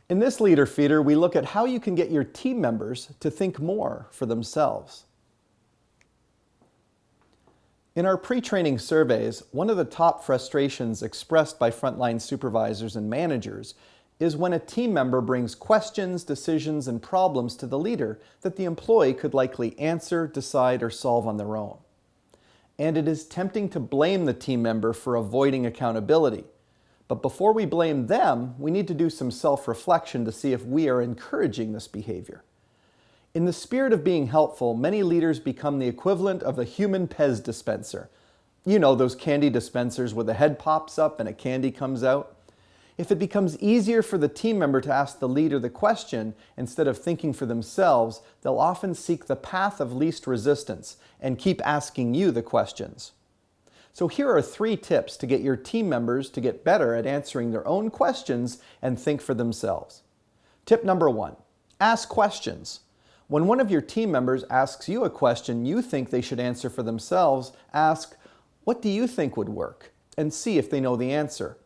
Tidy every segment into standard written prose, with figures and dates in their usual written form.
In this Leader Feeder, we look at how you can get your team members to think more for themselves. In our pre-training surveys, one of the top frustrations expressed by frontline supervisors and managers is when a team member brings questions, decisions, and problems to the leader that the employee could likely answer, decide, or solve on their own. And it is tempting to blame the team member for avoiding accountability. But before we blame them, we need to do some self-reflection to see if we are encouraging this behavior. In the spirit of being helpful, many leaders become the equivalent of a human Pez dispenser. You know, those candy dispensers where the head pops up and a candy comes out. If it becomes easier for the team member to ask the leader the question instead of thinking for themselves, they'll often seek the path of least resistance and keep asking you the questions. So here are 3 tips to get your team members to get better at answering their own questions and think for themselves. Tip number 1, ask questions. When one of your team members asks you a question you think they should answer for themselves, ask, "What do you think would work?" and see if they know the answer.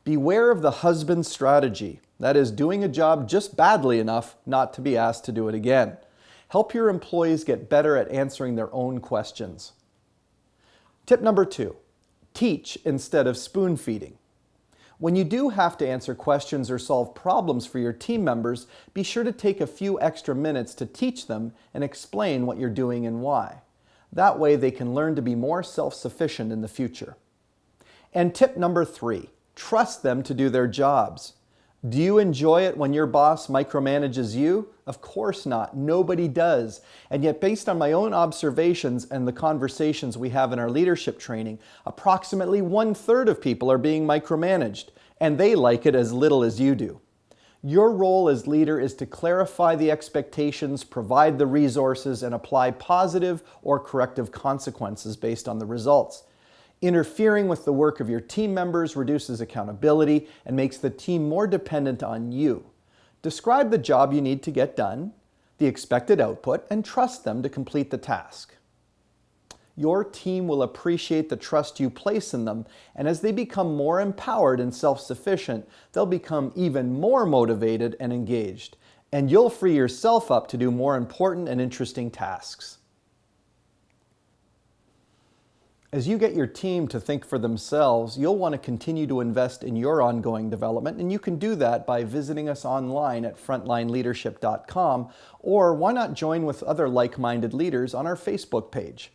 Beware of the husband strategy, that is, doing a job just badly enough not to be asked to do it again. Help your employees get better at answering their own questions. Tip number 2, teach instead of spoon feeding. When you do have to answer questions or solve problems for your team members, be sure to take a few extra minutes to teach them and explain what you're doing and why. That way they can learn to be more self-sufficient in the future. And tip number 3, trust them to do their jobs. Do you enjoy it when your boss micromanages you? Of course not. Nobody does. And yet, based on my own observations and the conversations we have in our leadership training, approximately 1/3 of people are being micromanaged, and they like it as little as you do. Your role as leader is to clarify the expectations, provide the resources, and apply positive or corrective consequences based on the results. Interfering with the work of your team members reduces accountability and makes the team more dependent on you. Describe the job you need to get done, the expected output, and trust them to complete the task. Your team will appreciate the trust you place in them, and as they become more empowered and self-sufficient, they'll become even more motivated and engaged, and you'll free yourself up to do more important and interesting tasks. As you get your team to think for themselves, you'll want to continue to invest in your ongoing development, and you can do that by visiting us online at frontlineleadership.com, or why not join with other like-minded leaders on our Facebook page.